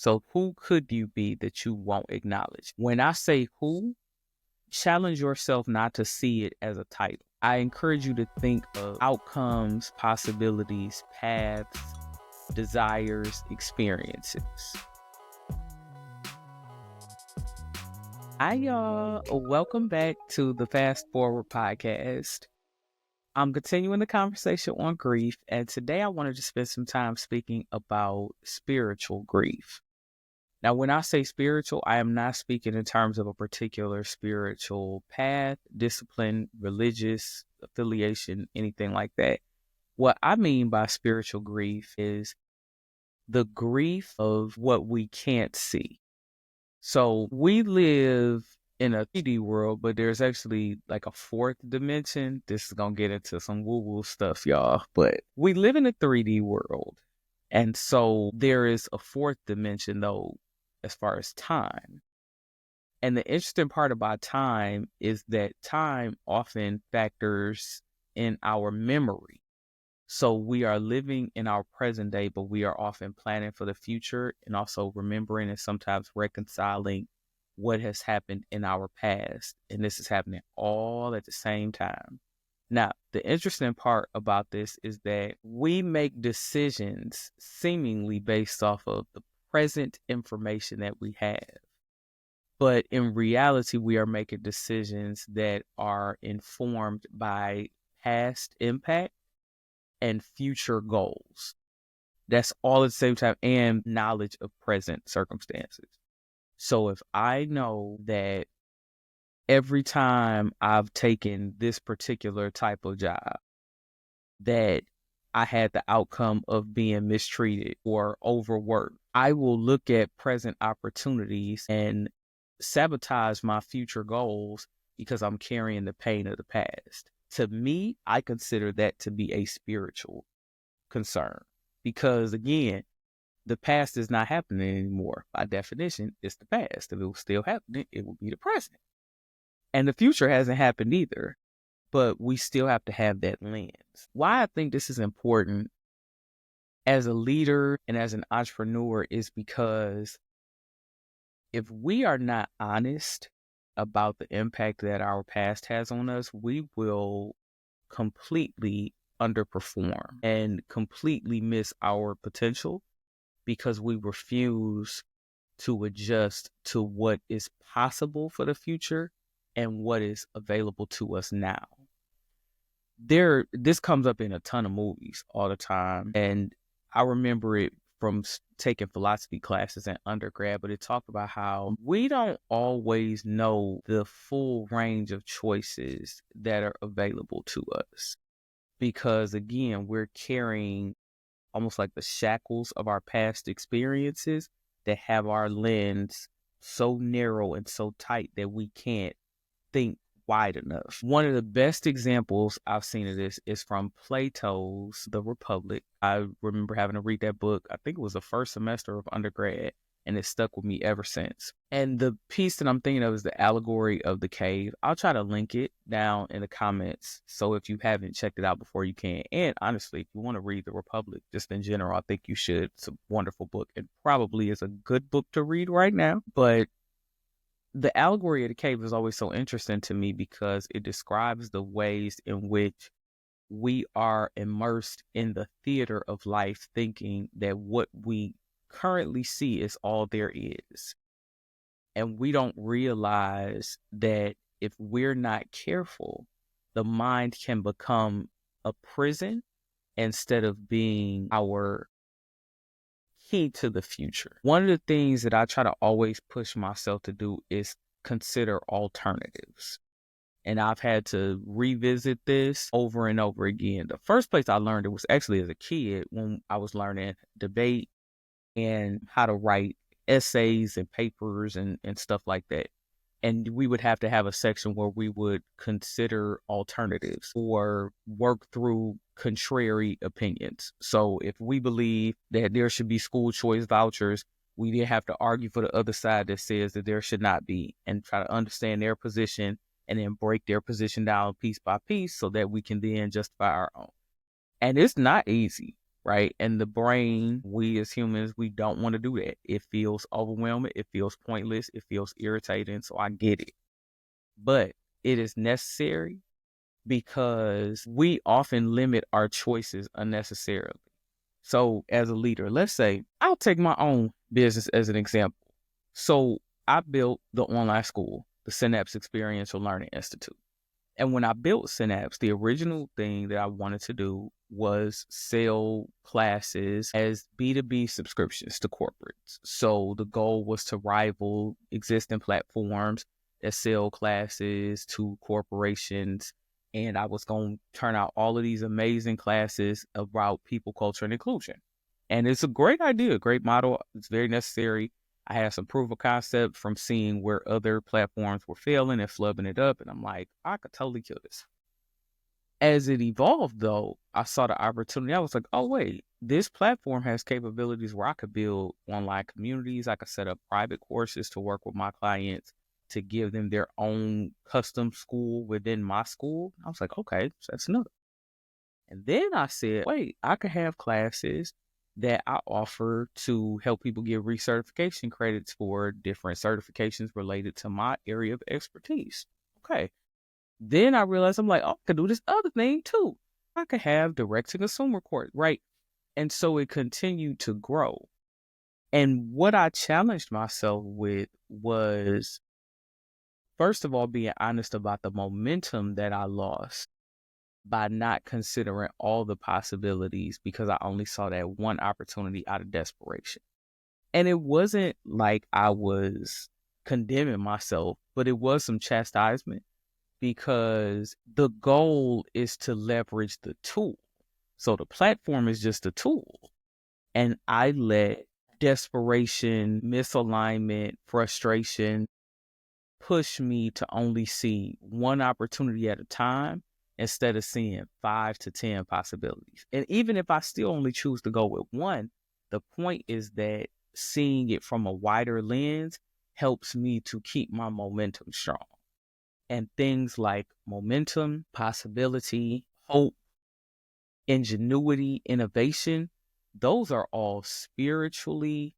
So who could you be that you won't acknowledge? When I say who, challenge yourself not to see it as a title. I encourage you to think of outcomes, possibilities, paths, desires, experiences. Hi, y'all. Welcome back to the Fast Forward podcast. I'm continuing the conversation on grief, and today I wanted to spend some time speaking about spiritual grief. Now, when I say spiritual, I am not speaking in terms of a particular spiritual path, discipline, religious affiliation, anything like that. What I mean by spiritual grief is the grief of what we can't see. So we live in a 3D world, but there's actually like a fourth dimension. This is going to get into some woo-woo stuff, y'all. But we live in a 3D world. And so there is a fourth dimension, though, as far as time. And the interesting part about time is that time often factors in our memory. So we are living in our present day, but we are often planning for the future and also remembering and sometimes reconciling what has happened in our past. And this is happening all at the same time. Now, the interesting part about this is that we make decisions seemingly based off of the present information that we have. But in reality, we are making decisions that are informed by past impact and future goals. That's all at the same time, and knowledge of present circumstances. So if I know that every time I've taken this particular type of job, that I had the outcome of being mistreated or overworked, I will look at present opportunities and sabotage my future goals because I'm carrying the pain of the past. To me, I consider that to be a spiritual concern because, again, the past is not happening anymore. By definition, it's the past. If it was still happening, it would be the present. And the future hasn't happened either, but we still have to have that lens. Why I think this is important as a leader and as an entrepreneur is because if we are not honest about the impact that our past has on us, we will completely underperform and completely miss our potential because we refuse to adjust to what is possible for the future and what is available to us now. This comes up in a ton of movies all the time, and I remember it from taking philosophy classes in undergrad, but it talked about how we don't always know the full range of choices that are available to us because, again, we're carrying almost like the shackles of our past experiences that have our lens so narrow and so tight that we can't think wide enough. One of the best examples I've seen of this is from Plato's The Republic. I remember having to read that book. I think it was the first semester of undergrad, and it stuck with me ever since. And the piece that I'm thinking of is the allegory of the cave. I'll try to link it down in the comments. So if you haven't checked it out before, you can. And honestly, if you want to read The Republic, just in general, I think you should. It's a wonderful book. It probably is a good book to read right now. But the allegory of the cave is always so interesting to me because it describes the ways in which we are immersed in the theater of life, thinking that what we currently see is all there is. And we don't realize that if we're not careful, the mind can become a prison instead of being our key to the future. One of the things that I try to always push myself to do is consider alternatives. And I've had to revisit this over and over again. The first place I learned it was actually as a kid when I was learning debate and how to write essays and papers and stuff like that. And we would have to have a section where we would consider alternatives or work through contrary opinions. So if we believe that there should be school choice vouchers, we then have to argue for the other side that says that there should not be and try to understand their position and then break their position down piece by piece so that we can then justify our own. And it's not easy. right? And the brain, we as humans, we don't want to do that. It feels overwhelming. It feels pointless. It feels irritating. So I get it. But it is necessary because we often limit our choices unnecessarily. So as a leader, let's say I'll take my own business as an example. So I built the online school, the Synapse Experiential Learning Institute. And when I built Synapse, the original thing that I wanted to do was sell classes as B2B subscriptions to corporates. So the goal was to rival existing platforms that sell classes to corporations. And I was going to turn out all of these amazing classes about people, culture, and inclusion. And it's a great idea, great model. It's very necessary. I had some proof of concept from seeing where other platforms were failing and flubbing it up. And I'm like, I could totally kill this. As it evolved, though, I saw the opportunity. I was like, oh, wait, this platform has capabilities where I could build online communities. I could set up private courses to work with my clients to give them their own custom school within my school. I was like, okay, so that's another. And then I said, wait, I could have classes that I offer to help people get recertification credits for different certifications related to my area of expertise. Okay. Then I realized I'm like, oh, I could do this other thing too. I could have direct to consumer court, right? And so it continued to grow. And what I challenged myself with was, first of all, being honest about the momentum that I lost by not considering all the possibilities because I only saw that one opportunity out of desperation. And it wasn't like I was condemning myself, but it was some chastisement because the goal is to leverage the tool. So the platform is just a tool. And I let desperation, misalignment, frustration push me to only see one opportunity at a time instead of seeing 5 to 10 possibilities. And even if I still only choose to go with one, the point is that seeing it from a wider lens helps me to keep my momentum strong. And things like momentum, possibility, hope, ingenuity, innovation, those are all spiritually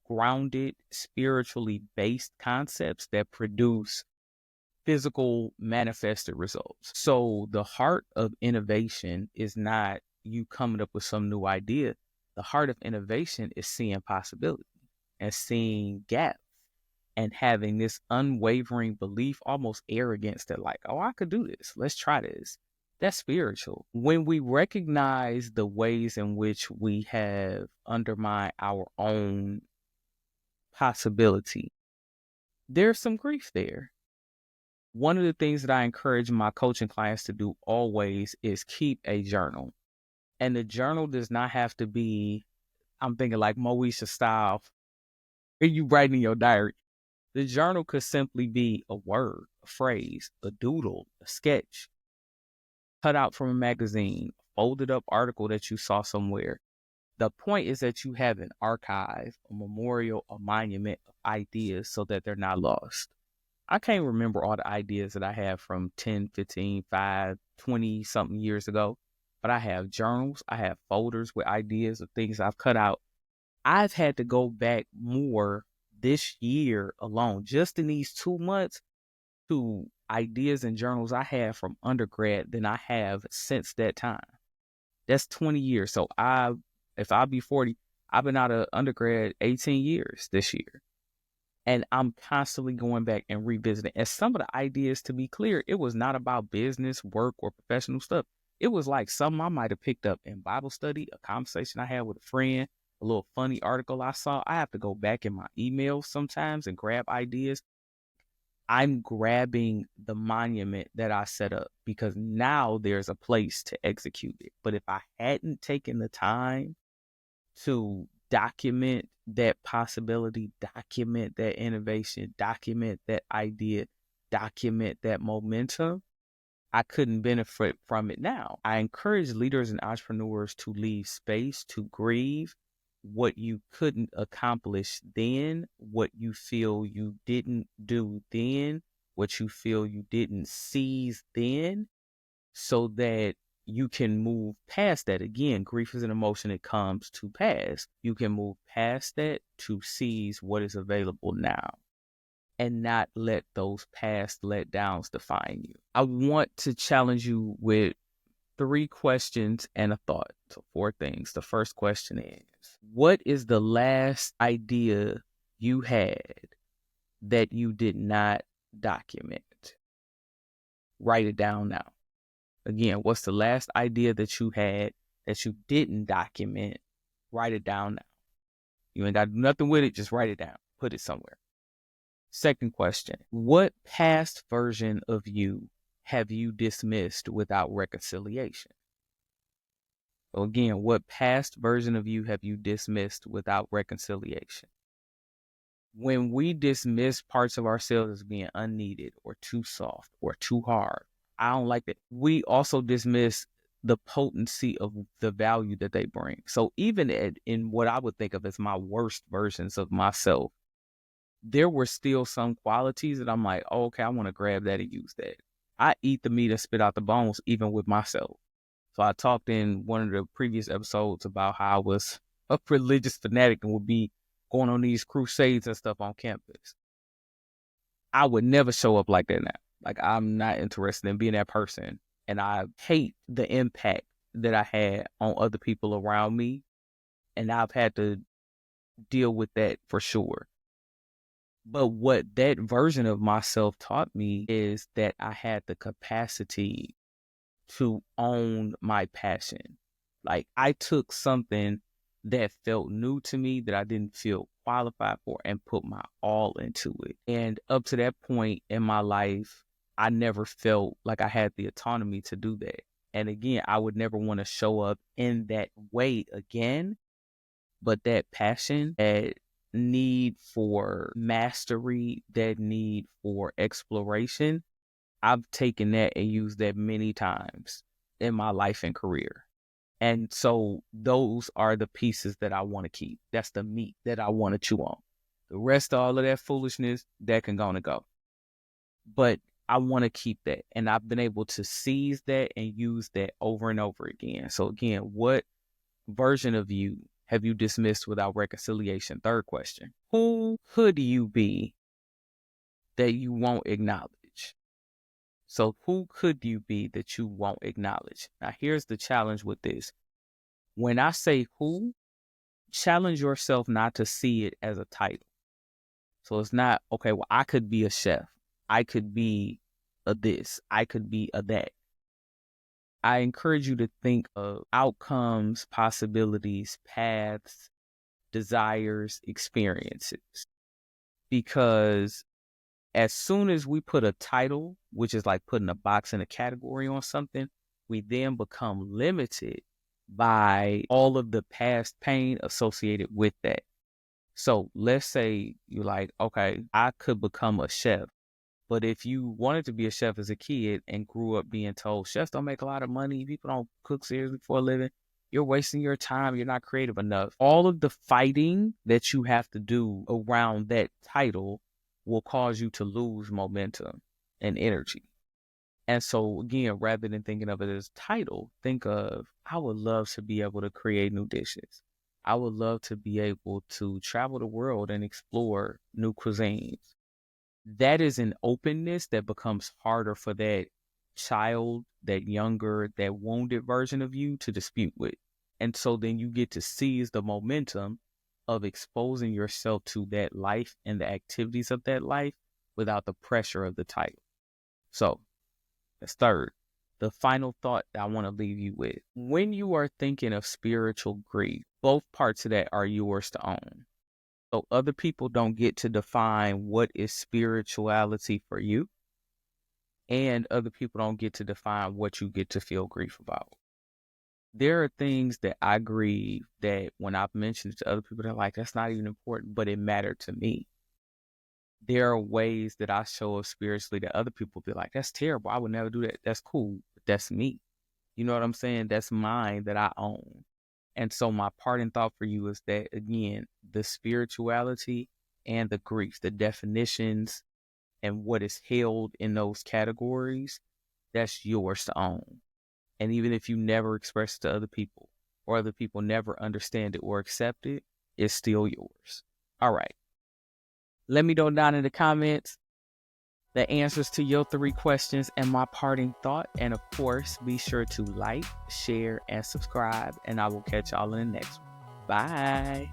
grounded, spiritually based concepts that produce physical manifested results. So the heart of innovation is not you coming up with some new idea. The heart of innovation is seeing possibility and seeing gaps and having this unwavering belief, almost arrogance that like, oh, I could do this. Let's try this. That's spiritual. When we recognize the ways in which we have undermined our own possibility, there's some grief there. One of the things that I encourage my coaching clients to do always is keep a journal. And the journal does not have to be, I'm thinking like Moesha style, are you writing in your diary? The journal could simply be a word, a phrase, a doodle, a sketch, cut out from a magazine, folded up article that you saw somewhere. The point is that you have an archive, a memorial, a monument of ideas so that they're not lost. I can't remember all the ideas that I have from 10, 15, 5, 20 something years ago, but I have journals. I have folders with ideas of things I've cut out. I've had to go back more this year alone, just in these 2 months, to ideas and journals I have from undergrad than I have since that time. That's 20 years. So if I be 40, I've been out of undergrad 18 years this year. And I'm constantly going back and revisiting. And some of the ideas, to be clear, it was not about business, work, or professional stuff. It was like something I might have picked up in Bible study, a conversation I had with a friend, a little funny article I saw. I have to go back in my emails sometimes and grab ideas. I'm grabbing the monument that I set up because now there's a place to execute it. But if I hadn't taken the time to document that possibility, document that innovation, document that idea, document that momentum, I couldn't benefit from it now. I encourage leaders and entrepreneurs to leave space to grieve what you couldn't accomplish then, what you feel you didn't do then, what you feel you didn't seize then, so that you can move past that. Again, grief is an emotion, it comes to pass. You can move past that to seize what is available now and not let those past letdowns define you. I want to challenge you with 3 questions and a thought. So 4 things. The first question is, what is the last idea you had that you did not document? Write it down now. Again, what's the last idea that you had that you didn't document? Write it down now. You ain't got to do nothing with it. Just write it down. Put it somewhere. Second question, what past version of you have you dismissed without reconciliation? So again, what past version of you have you dismissed without reconciliation? When we dismiss parts of ourselves as being unneeded or too soft or too hard, I don't like that. We also dismiss the potency of the value that they bring. So even in what I would think of as my worst versions of myself, there were still some qualities that I'm like, oh, okay, I want to grab that and use that. I eat the meat and spit out the bones, even with myself. So I talked in one of the previous episodes about how I was a religious fanatic and would be going on these crusades and stuff on campus. I would never show up like that now. Like, I'm not interested in being that person. And I hate the impact that I had on other people around me. And I've had to deal with that for sure. But what that version of myself taught me is that I had the capacity to own my passion. Like, I took something that felt new to me that I didn't feel qualified for and put my all into it. And up to that point in my life, I never felt like I had the autonomy to do that. And again, I would never want to show up in that way again. But that passion, that need for mastery, that need for exploration, I've taken that and used that many times in my life and career. And so those are the pieces that I want to keep. That's the meat that I want to chew on. The rest of all of that foolishness, that can go and go. But I want to keep that. And I've been able to seize that and use that over and over again. So again, what version of you have you dismissed without reconciliation? Third question, who could you be that you won't acknowledge? So who could you be that you won't acknowledge? Now, here's the challenge with this. When I say who, challenge yourself not to see it as a title. So it's not, okay, well, I could be a chef. I could be a this. I could be a that. I encourage you to think of outcomes, possibilities, paths, desires, experiences. Because as soon as we put a title, which is like putting a box in a category on something, we then become limited by all of the past pain associated with that. So let's say you're like, okay, I could become a chef. But if you wanted to be a chef as a kid and grew up being told chefs don't make a lot of money, people don't cook seriously for a living, you're wasting your time, you're not creative enough. All of the fighting that you have to do around that title will cause you to lose momentum and energy. And so again, rather than thinking of it as title, think of, I would love to be able to create new dishes. I would love to be able to travel the world and explore new cuisines. That is an openness that becomes harder for that child, that younger, that wounded version of you to dispute with. And so then you get to seize the momentum of exposing yourself to that life and the activities of that life without the pressure of the title. So that's third. The final thought that I want to leave you with. When you are thinking of spiritual grief, both parts of that are yours to own. So other people don't get to define what is spirituality for you, and other people don't get to define what you get to feel grief about. There are things that I grieve that when I've mentioned it to other people, they're like, that's not even important, but it mattered to me. There are ways that I show up spiritually that other people be like, that's terrible. I would never do that. That's cool. But that's me. You know what I'm saying? That's mine that I own. And so my parting thought for you is that, again, the spirituality and the grief, the definitions and what is held in those categories, that's yours to own. And even if you never express it to other people or other people never understand it or accept it, it's still yours. All right. Let me know down in the comments the answers to your 3 questions and my parting thought. And of course, be sure to like, share, and subscribe. And I will catch y'all in the next one. Bye.